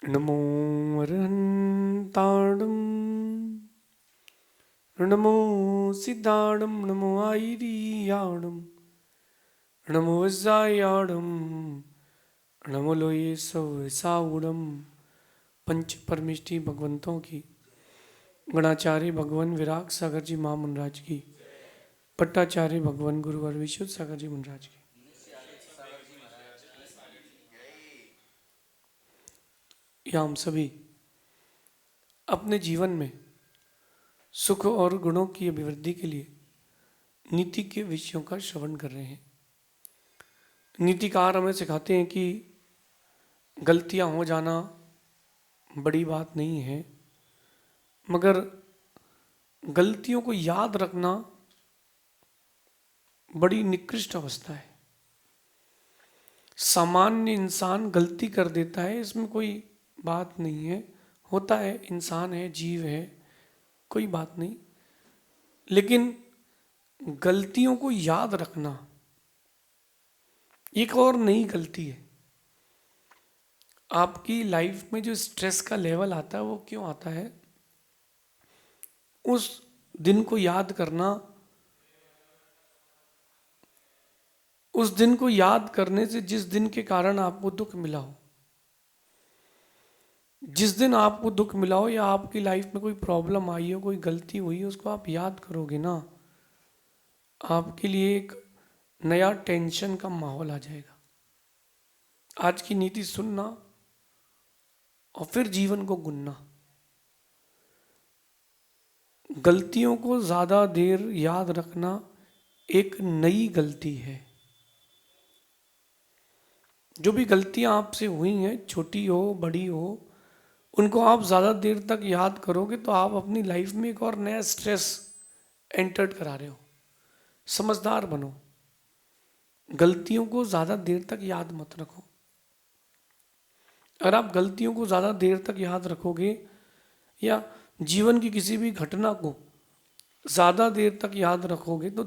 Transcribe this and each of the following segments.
नमो अरहन्ताणं नमो सिद्धाणं नमो आयिरियाणं नमो वज्रायाणं नमो लोये साउणम। पंच परमिष्टि भगवंतों की, गणाचार्य भगवान विराग सागर जी महामुनराज की, पट्टाचार्य भगवान गुरुवर विशुद्ध सागर जी मुनराज की। या हम सभी अपने जीवन में सुख और गुणों की अभिवृद्धि के लिए नीति के विषयों का श्रवण कर रहे हैं। नीतिकार हमें सिखाते हैं कि गलतियां हो जाना बड़ी बात नहीं है, मगर गलतियों को याद रखना बड़ी निकृष्ट अवस्था है। सामान्य इंसान गलती कर देता है, इसमें कोई बात नहीं है, होता है, इंसान है, जीव है, कोई बात नहीं। लेकिन गलतियों को याद रखना एक और नई गलती है। आपकी लाइफ में जो स्ट्रेस का लेवल आता है वो क्यों आता है? उस दिन को याद करना, उस दिन को याद करने से जिस दिन के कारण आपको दुख मिला हो, जिस दिन आपको दुख मिला हो या आपकी लाइफ में कोई प्रॉब्लम आई हो, कोई गलती हुई हो, उसको आप याद करोगे ना, आपके लिए एक नया टेंशन का माहौल आ जाएगा। आज की नीति सुनना और फिर जीवन को गुनना। गलतियों को ज्यादा देर याद रखना एक नई गलती है। जो भी गलतियां आपसे हुई हैं, छोटी हो बड़ी हो, उनको आप ज़्यादा देर तक याद करोगे तो आप अपनी लाइफ में एक और नया स्ट्रेस एंटर्ड करा रहे हो। समझदार बनो, गलतियों को ज़्यादा देर तक याद मत रखो। अगर आप गलतियों को ज़्यादा देर तक याद रखोगे या जीवन की किसी भी घटना को ज़्यादा देर तक याद रखोगे तो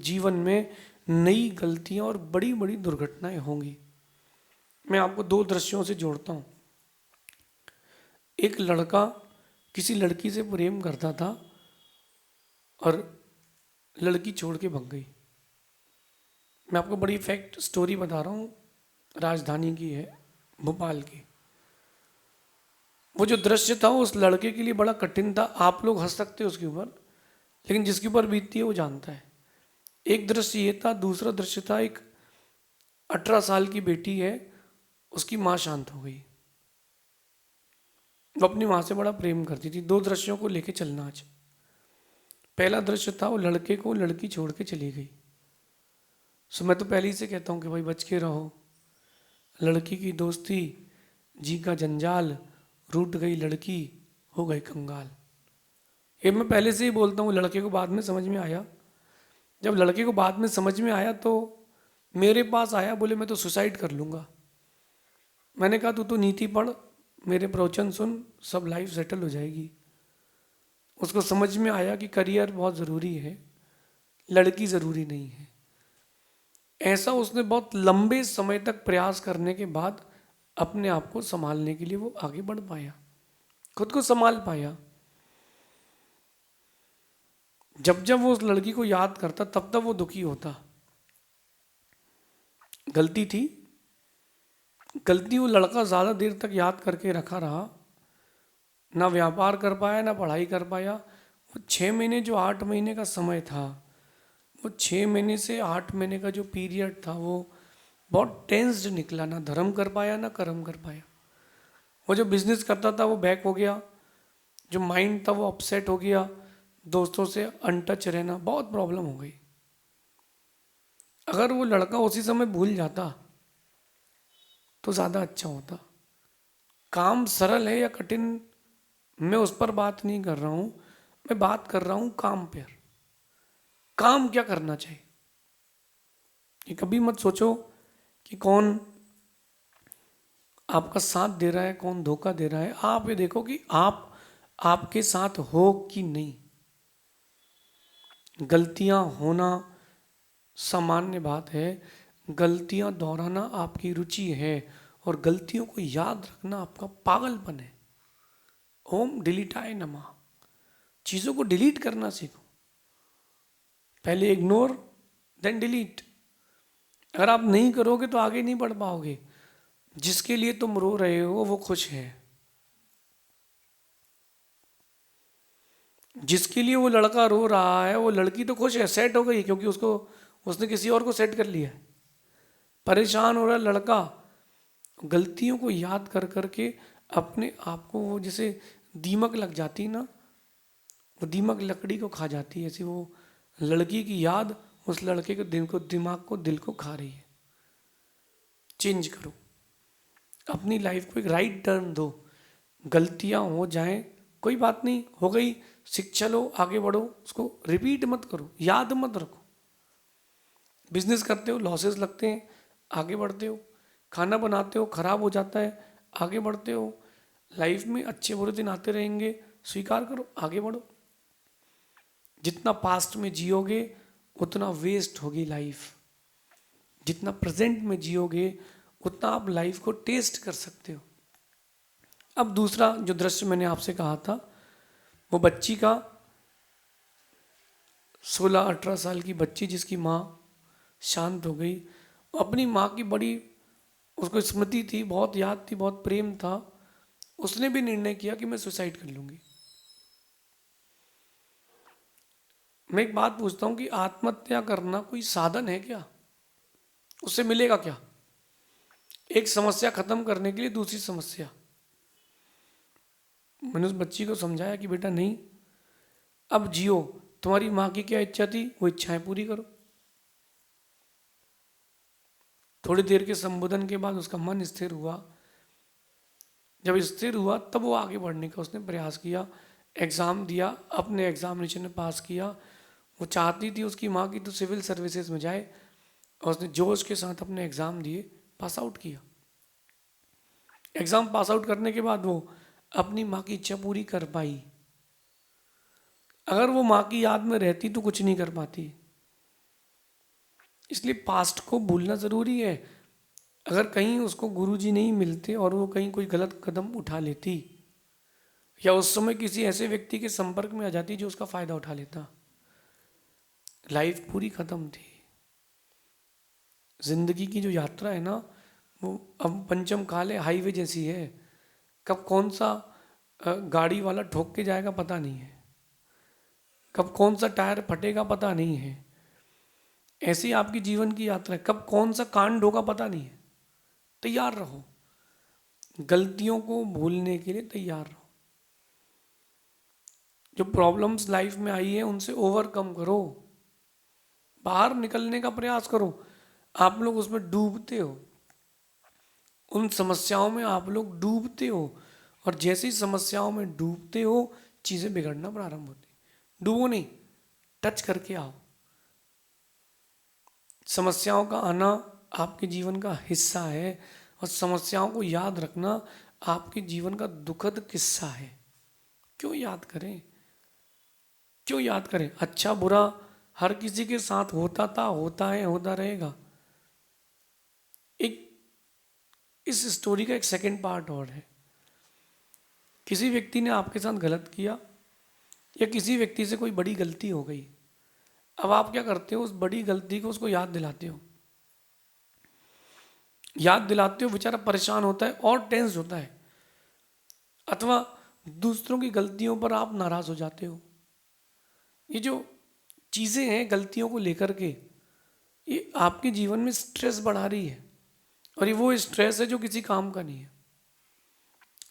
जीवन में नई गलतियां और बड़ी बड़ी दुर्घटनाएं होंगी। मैं आपको दो दृश्यों से जोड़ता हूँ। एक लड़का किसी लड़की से प्रेम करता था और लड़की छोड़ के भग गई। मैं आपको बड़ी फैक्ट स्टोरी बता रहा हूँ, राजधानी की है, भोपाल की। वो जो दृश्य था उस लड़के के लिए बड़ा कठिन था। आप लोग हंस सकते हो उसके ऊपर, लेकिन जिसके ऊपर बीतती है वो जानता है। एक दृश्य ये था, दूसरा दृश्य था, एक 18 साल की बेटी है, उसकी माँ शांत हो गई। वो अपनी माँ से बड़ा प्रेम करती थी। दो दृश्यों को लेके चलना आज। पहला दृश्य था, वो लड़के को लड़की छोड़ के चली गई। सो मैं तो पहले ही से कहता हूँ कि भाई बच के रहो। लड़की की दोस्ती, जी का जंजाल, रूठ गई लड़की, हो गई कंगाल। ये मैं पहले से ही बोलता हूँ। लड़के को बाद में समझ में आया। जब लड़के को बाद में समझ में आया तो मेरे पास आया, बोले मैं तो सुसाइड कर लूँगा। मैंने कहा तू तो नीति पढ़, मेरे प्रवचन सुन, सब लाइफ सेटल हो जाएगी। उसको समझ में आया कि करियर बहुत ज़रूरी है, लड़की ज़रूरी नहीं है। ऐसा उसने बहुत लंबे समय तक प्रयास करने के बाद अपने आप को संभालने के लिए वो आगे बढ़ पाया, खुद को संभाल पाया। जब जब वो उस लड़की को याद करता तब तब वो दुखी होता। गलती थी, गलती वो लड़का ज़्यादा देर तक याद करके रखा रहा, ना व्यापार कर पाया ना पढ़ाई कर पाया। वो 6 महीने, जो 8 महीने का समय था, वो 6 महीने से 8 महीने का जो पीरियड था वो बहुत टेंस्ड निकला। ना धर्म कर पाया ना कर्म कर पाया। वो जो बिजनेस करता था वो बैक हो गया, जो माइंड था वो अपसेट हो गया, दोस्तों से अनटच रहना, बहुत प्रॉब्लम हो गई। अगर वो लड़का उसी समय भूल जाता तो ज़्यादा अच्छा होता। काम सरल है या कठिन, मैं उस पर बात नहीं कर रहा हूँ। मैं बात कर रहा हूँ काम पर। काम क्या करना चाहिए, ये कभी मत सोचो कि कौन आपका साथ दे रहा है, कौन धोखा दे रहा है। आप ये देखो कि आप आपके साथ हो कि नहीं। गलतियां होना सामान्य बात है, गलतियां दोहराना आपकी रुचि है और गलतियों को याद रखना आपका पागलपन है। ओम डिलीटाय नमः। चीजों को डिलीट करना सीखो। पहले इग्नोर देन डिलीट। अगर आप नहीं करोगे तो आगे नहीं बढ़ पाओगे। जिसके लिए तुम रो रहे हो वो खुश है। जिसके लिए वो लड़का रो रहा है वो लड़की तो खुश है, सेट हो गई, क्योंकि उसने किसी और को सेट कर लिया है। परेशान हो रहा है लड़का, गलतियों को याद कर करके अपने आप को, वो जैसे दीमक लग जाती ना, वो दीमक लकड़ी को खा जाती है, ऐसे वो लड़की की याद उस लड़के के दिमाग को, दिल को खा रही है। चेंज करो, अपनी लाइफ को एक राइट टर्न दो। गलतियां हो जाएं, कोई बात नहीं, हो गई, सीख चलो, आगे बढ़ो, उसको रिपीट मत करो, याद मत रखो। बिजनेस करते हो, लॉसेस लगते हैं, आगे बढ़ते हो। खाना बनाते हो, खराब हो जाता है, आगे बढ़ते हो। लाइफ में अच्छे बुरे दिन आते रहेंगे, स्वीकार करो, आगे बढ़ो। जितना पास्ट में जियोगे उतना वेस्ट होगी लाइफ। जितना प्रेजेंट में जियोगे उतना आप लाइफ को टेस्ट कर सकते हो। अब दूसरा जो दृश्य मैंने आपसे कहा था, वो बच्ची का, 16-18 साल की बच्ची जिसकी माँ शांत हो गई, अपनी माँ की बड़ी उसको स्मृति थी, बहुत याद थी, बहुत प्रेम था। उसने भी निर्णय किया कि मैं सुसाइड कर लूंगी। मैं एक बात पूछता हूं कि आत्महत्या करना कोई साधन है क्या? उससे मिलेगा क्या? एक समस्या खत्म करने के लिए दूसरी समस्या। मैंने उस बच्ची को समझाया कि बेटा नहीं, अब जियो, तुम्हारी माँ की क्या इच्छा थी वो इच्छाएं पूरी करो। थोड़ी देर के संबोधन के बाद उसका मन स्थिर हुआ। जब स्थिर हुआ तब वो आगे बढ़ने का उसने प्रयास किया, एग्ज़ाम दिया, अपने एग्जामिनेशन में पास किया। वो चाहती थी उसकी माँ की तो सिविल सर्विसेज में जाए, और उसने जोश के साथ अपने एग्ज़ाम दिए, पास आउट किया। एग्ज़ाम पास आउट करने के बाद वो अपनी माँ की इच्छा पूरी कर पाई। अगर वो माँ की याद में रहती तो कुछ नहीं कर पाती। इसलिए पास्ट को भूलना ज़रूरी है। अगर कहीं उसको गुरुजी नहीं मिलते और वो कहीं कोई गलत कदम उठा लेती, या उस समय किसी ऐसे व्यक्ति के संपर्क में आ जाती जो उसका फ़ायदा उठा लेता, लाइफ पूरी ख़त्म थी। जिंदगी की जो यात्रा है ना, वो अब पंचम काल है, हाईवे जैसी है। कब कौन सा गाड़ी वाला ठोक के जाएगा पता नहीं है, कब कौन सा टायर फटेगा पता नहीं है। ऐसी आपकी जीवन की यात्रा है, कब कौन सा कांड होगा पता नहीं है। तैयार रहो, गलतियों को भूलने के लिए तैयार रहो। जो प्रॉब्लम्स लाइफ में आई है उनसे ओवरकम करो, बाहर निकलने का प्रयास करो। आप लोग उसमें डूबते हो, उन समस्याओं में आप लोग डूबते हो, और जैसी समस्याओं में डूबते हो चीज़ें बिगड़ना प्रारंभ होती। डूबो नहीं, टच करके आओ। समस्याओं का आना आपके जीवन का हिस्सा है, और समस्याओं को याद रखना आपके जीवन का दुखद किस्सा है। क्यों याद करें, क्यों याद करें? अच्छा बुरा हर किसी के साथ होता था, होता है, होता रहेगा। एक इस स्टोरी का एक सेकंड पार्ट और है। किसी व्यक्ति ने आपके साथ गलत किया, या किसी व्यक्ति से कोई बड़ी गलती हो गई। अब आप क्या करते हो, उस बड़ी गलती को उसको याद दिलाते हो, याद दिलाते हो, बेचारा परेशान होता है और टेंस होता है। अथवा दूसरों की गलतियों पर आप नाराज हो जाते हो। ये जो चीज़ें हैं गलतियों को लेकर के, ये आपके जीवन में स्ट्रेस बढ़ा रही है, और ये वो स्ट्रेस है जो किसी काम का नहीं है।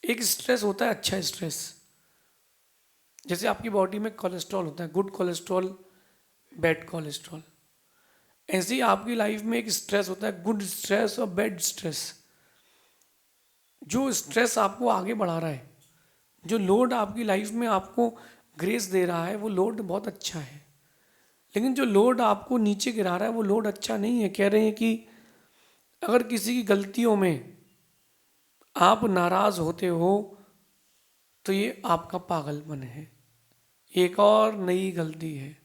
एक स्ट्रेस होता है अच्छा स्ट्रेस, जैसे आपकी बॉडी में कोलेस्ट्रॉल होता है, गुड कोलेस्ट्रॉल, बैड कोलेस्ट्रॉल। ऐसे ही आपकी लाइफ में एक स्ट्रेस होता है, गुड स्ट्रेस और बैड स्ट्रेस। जो स्ट्रेस आपको आगे बढ़ा रहा है, जो लोड आपकी लाइफ में आपको ग्रेस दे रहा है, वो लोड बहुत अच्छा है। लेकिन जो लोड आपको नीचे गिरा रहा है वो लोड अच्छा नहीं है। कह रहे हैं कि अगर किसी की गलतियों में आप नाराज होते हो तो ये आपका पागलपन है, एक और नई गलती है।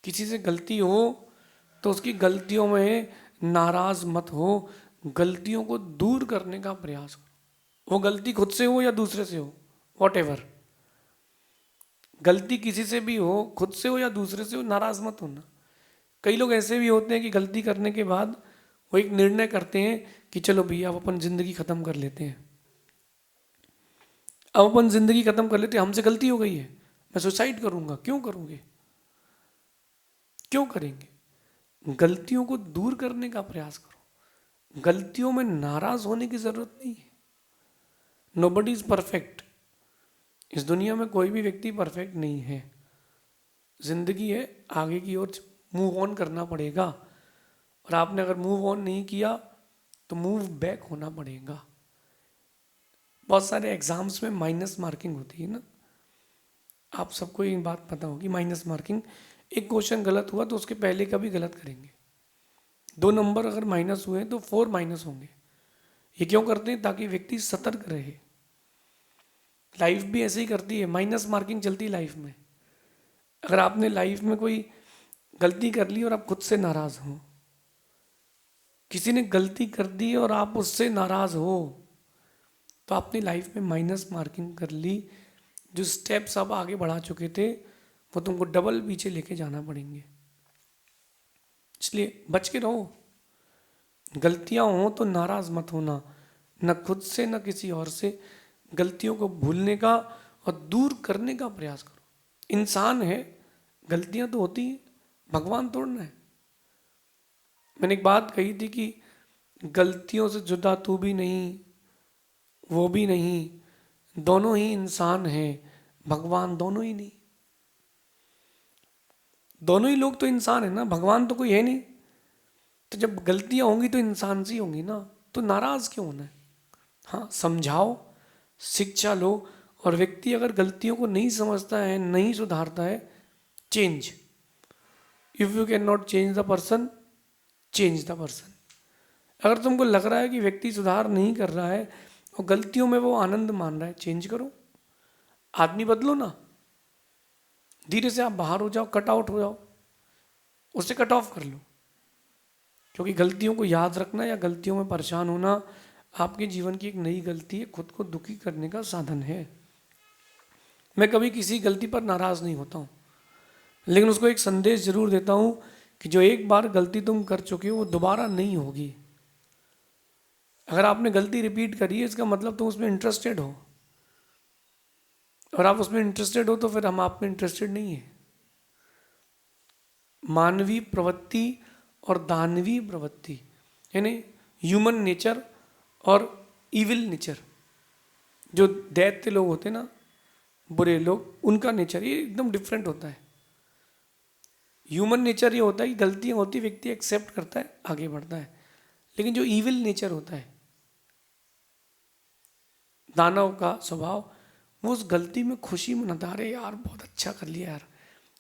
किसी से गलती हो तो उसकी गलतियों में नाराज मत हो, गलतियों को दूर करने का प्रयास करो। वो गलती खुद से हो या दूसरे से हो, वॉटएवर, गलती किसी से भी हो, खुद से हो या दूसरे से हो, नाराज मत होना। कई लोग ऐसे भी होते हैं कि गलती करने के बाद वो एक निर्णय करते हैं कि चलो भैया अब अपन जिंदगी खत्म कर लेते हैं, अब अपन जिंदगी खत्म कर लेते हैं, हमसे गलती हो गई है, मैं सुसाइड करूंगा। क्यों करोगे, क्यों करेंगे? गलतियों को दूर करने का प्रयास करो। गलतियों में नाराज होने की जरूरत नहीं है। Nobody is perfect. इस दुनिया में कोई भी व्यक्ति परफेक्ट नहीं है। जिंदगी है, आगे की ओर मूव ऑन करना पड़ेगा, और आपने अगर मूव ऑन नहीं किया तो मूव बैक होना पड़ेगा। बहुत सारे एग्जाम्स में माइनस मार्किंग होती है ना, आप सबको ये बात पता होगी। माइनस मार्किंग, एक क्वेश्चन गलत हुआ तो उसके पहले का भी गलत करेंगे। 2 नंबर अगर माइनस हुए तो 4 माइनस होंगे। ये क्यों करते हैं? ताकि व्यक्ति सतर्क रहे। लाइफ भी ऐसे ही करती है, माइनस मार्किंग चलती है लाइफ में। अगर आपने लाइफ में कोई गलती कर ली और आप खुद से नाराज हो, किसी ने गलती कर दी और आप उससे नाराज हो, तो आपने लाइफ में माइनस मार्किंग कर ली। जो स्टेप्स आप आगे बढ़ा चुके थे वो तुमको डबल पीछे लेके जाना पड़ेंगे। इसलिए बच के रहो। गलतियां हो तो नाराज मत होना, न खुद से न किसी और से। गलतियों को भूलने का और दूर करने का प्रयास करो। इंसान है, गलतियां तो होती हैं, भगवान तोड़ना है। मैंने एक बात कही थी कि गलतियों से जुदा तू भी नहीं, वो भी नहीं, दोनों ही इंसान हैं, भगवान दोनों ही नहीं। दोनों ही लोग तो इंसान है ना, भगवान तो कोई है नहीं। तो जब गलतियां होंगी तो इंसान सी होंगी ना, तो नाराज क्यों होना है? हाँ, समझाओ, शिक्षा लो। और व्यक्ति अगर गलतियों को नहीं समझता है, नहीं सुधारता है, change. If you can not change the person, change the person. अगर तुमको लग रहा है कि व्यक्ति सुधार नहीं कर रहा है और गलतियों में वो आनंद मान रहा है, चेंज करो। आदमी बदलो ना, धीरे से आप बाहर हो जाओ, कट आउट हो जाओ, उसे कट ऑफ कर लो। क्योंकि गलतियों को याद रखना या गलतियों में परेशान होना आपके जीवन की एक नई गलती है, खुद को दुखी करने का साधन है। मैं कभी किसी गलती पर नाराज नहीं होता हूँ, लेकिन उसको एक संदेश जरूर देता हूँ कि जो एक बार गलती तुम कर चुके हो वो दोबारा नहीं होगी। अगर आपने गलती रिपीट करी है इसका मतलब तुम उसमें इंटरेस्टेड हो, और आप उसमें इंटरेस्टेड हो तो फिर हम आप में इंटरेस्टेड नहीं है। मानवीय प्रवृत्ति और दानवीय प्रवृत्ति, यानी ह्यूमन नेचर और इविल नेचर, जो दैत्य लोग होते हैं ना, बुरे लोग, उनका नेचर ये एकदम डिफरेंट होता है। ह्यूमन नेचर ये होता है कि गलतियां होती, व्यक्ति एक्सेप्ट करता है, आगे बढ़ता है। लेकिन जो इविल नेचर होता है, दानव का स्वभाव, वो उस गलती में खुशी मनाता है। अरे यार बहुत अच्छा कर लिया यार,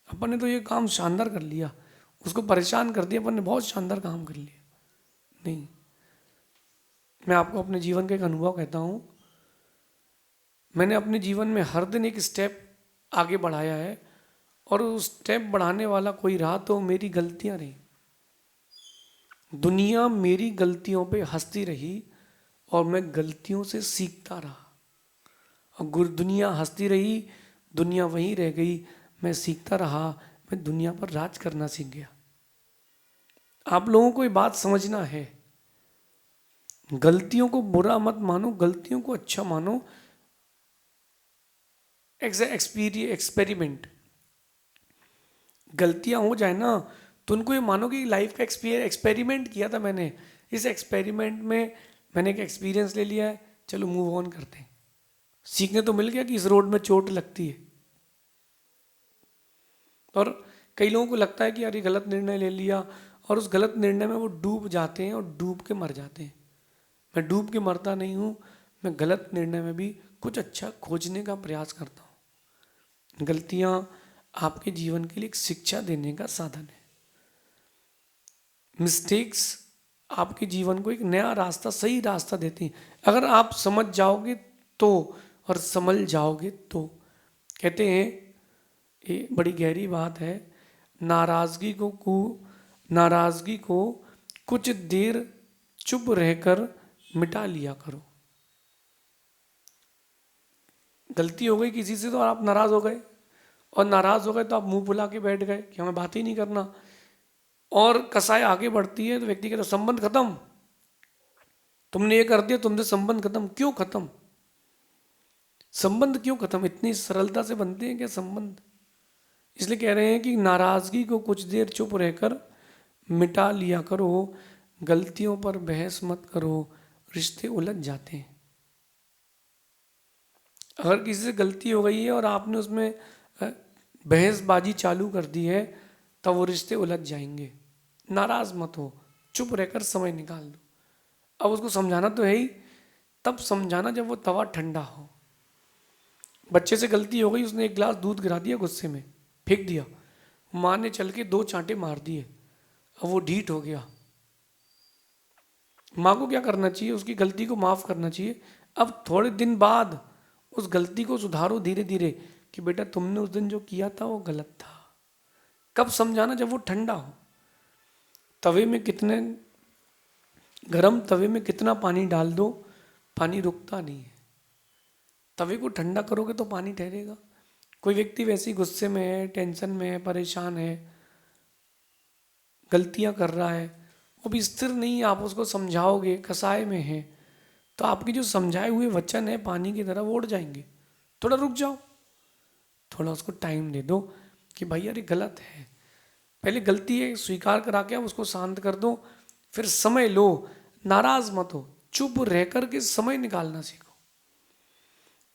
अपन ने तो ये काम शानदार कर लिया, उसको परेशान कर दिया, अपन ने बहुत शानदार काम कर लिया। नहीं, मैं आपको अपने जीवन का एक अनुभव कहता हूँ। मैंने अपने जीवन में हर दिन एक स्टेप आगे बढ़ाया है, और उस स्टेप बढ़ाने वाला कोई रहा तो मेरी गलतियां रही। दुनिया मेरी गलतियों पे हंसती रही और मैं गलतियों से सीखता रहा। और दुनिया हंसती रही, दुनिया वहीं रह गई, मैं सीखता रहा, मैं दुनिया पर राज करना सीख गया। आप लोगों को ये बात समझना है, गलतियों को बुरा मत मानो, गलतियों को अच्छा मानो। एक्सपेरिमेंट, गलतियां हो जाए ना तो उनको ये मानो कि लाइफ का एक्सपेरिमेंट किया था मैंने। इस एक्सपेरिमेंट में मैंने एक एक्सपीरियंस ले लिया है, चलो मूव ऑन करते हैं। सीखने तो मिल गया कि इस रोड में चोट लगती है। और कई लोगों को लगता है कि यार ये गलत निर्णय ले लिया, और उस गलत निर्णय में वो डूब जाते हैं और डूब के मर जाते हैं। मैं डूब के मरता नहीं हूँ, मैं गलत निर्णय में भी कुछ अच्छा खोजने का प्रयास करता हूँ। गलतियाँ आपके जीवन के लिए एक शिक्षा देने का साधन है। मिस्टेक्स आपके जीवन को एक नया रास्ता, सही रास्ता देती हैं, अगर आप समझ जाओगे तो, और संभल जाओगे तो। कहते हैं, ये बड़ी गहरी बात है, नाराजगी को कुछ देर चुप रहकर मिटा लिया करो। गलती हो गई किसी से तो आप नाराज हो गए, और नाराज हो गए तो आप मुंह फुला के बैठ गए कि हमें बात ही नहीं करना, और कसाई आगे बढ़ती है तो व्यक्ति कहता संबंध खत्म, तुमने ये कर दिया, तुमसे संबंध खत्म। क्यों खत्म? संबंध क्यों खत्म? इतनी सरलता से बनते हैं क्या संबंध? इसलिए कह रहे हैं कि नाराजगी को कुछ देर चुप रहकर मिटा लिया करो, गलतियों पर बहस मत करो, रिश्ते उलझ जाते हैं। अगर किसी से गलती हो गई है और आपने उसमें बहसबाजी चालू कर दी है, तब वो रिश्ते उलझ जाएंगे। नाराज मत हो, चुप रहकर समय निकाल दो। अब उसको समझाना तो है ही, तब समझाना जब वो तवा ठंडा हो। बच्चे से गलती हो गई, उसने एक गिलास दूध गिरा दिया, गुस्से में फेंक दिया, माँ ने चल के 2 चांटे मार दिए, अब वो ढीठ हो गया। माँ को क्या करना चाहिए? उसकी गलती को माफ करना चाहिए। अब थोड़े दिन बाद उस गलती को सुधारो धीरे धीरे कि बेटा तुमने उस दिन जो किया था वो गलत था। कब समझाना? जब वो ठंडा हो। तवे में कितने गरम तवे में कितना पानी डाल दो, पानी रुकता नहीं है। तवे को ठंडा करोगे तो पानी ठहरेगा। कोई व्यक्ति वैसे ही गुस्से में है, टेंशन में है, परेशान है, गलतियां कर रहा है, वो भी स्थिर नहीं है, आप उसको समझाओगे, कसाय में है, तो आपके जो समझाए हुए वचन है पानी की तरह वो उड़ जाएंगे। थोड़ा रुक जाओ, थोड़ा उसको टाइम दे दो कि भाई यार ये गलत है, पहले गलती है स्वीकार करा के आप उसको शांत कर दो, फिर समय लो, नाराज मत हो, चुप रह कर के समय निकालना सीखो।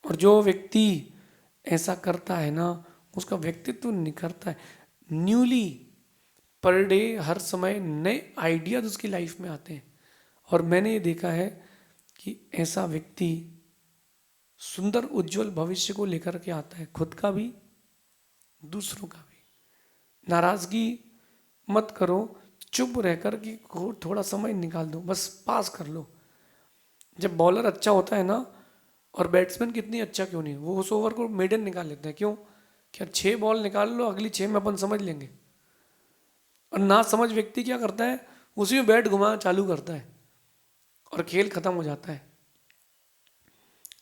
और जो व्यक्ति ऐसा करता है ना, उसका व्यक्तित्व निखरता है। न्यूली पर डे हर समय नए आइडियाज उसकी लाइफ में आते हैं। और मैंने ये देखा है कि ऐसा व्यक्ति सुंदर उज्जवल भविष्य को लेकर के आता है, खुद का भी दूसरों का भी। नाराजगी मत करो, चुप रहकर कि थोड़ा समय निकाल दो, बस पास कर लो। जब बॉलर अच्छा होता है ना, और बैट्समैन कितनी अच्छा क्यों नहीं, वो उस ओवर को मेडन निकाल लेते हैं। क्यों? क्या 6 बॉल निकाल लो, अगली 6 में अपन समझ लेंगे। और ना समझ व्यक्ति क्या करता है, उसी में बैट घुमाना चालू करता है और खेल खत्म हो जाता है।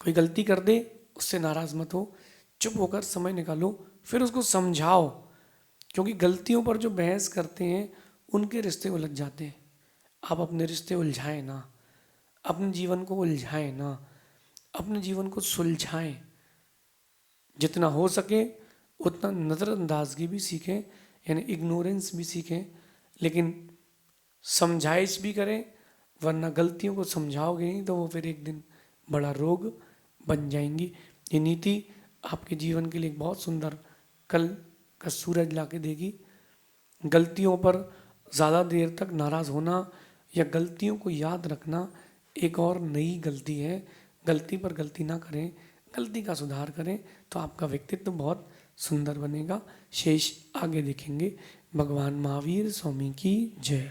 कोई गलती कर दे, उससे नाराज मत हो, चुप होकर समय निकालो, फिर उसको समझाओ। क्योंकि गलतियों पर जो बहस करते हैं उनके रिश्ते उलझ जाते हैं। आप अपने रिश्ते उलझाएं ना, अपने जीवन को उलझाएं ना, अपने जीवन को सुलझाएं। जितना हो सके उतना नज़रअंदाजगी भी सीखें, यानी इग्नोरेंस भी सीखें, लेकिन समझाइश भी करें। वरना गलतियों को समझाओगे नहीं तो वो फिर एक दिन बड़ा रोग बन जाएंगी। ये नीति आपके जीवन के लिए एक बहुत सुंदर कल का सूरज ला के देगी। गलतियों पर ज़्यादा देर तक नाराज़ होना या गलतियों को याद रखना एक और नई गलती है। गलती पर गलती ना करें, गलती का सुधार करें, तो आपका व्यक्तित्व बहुत सुंदर बनेगा। शेष आगे देखेंगे। भगवान महावीर स्वामी की जय।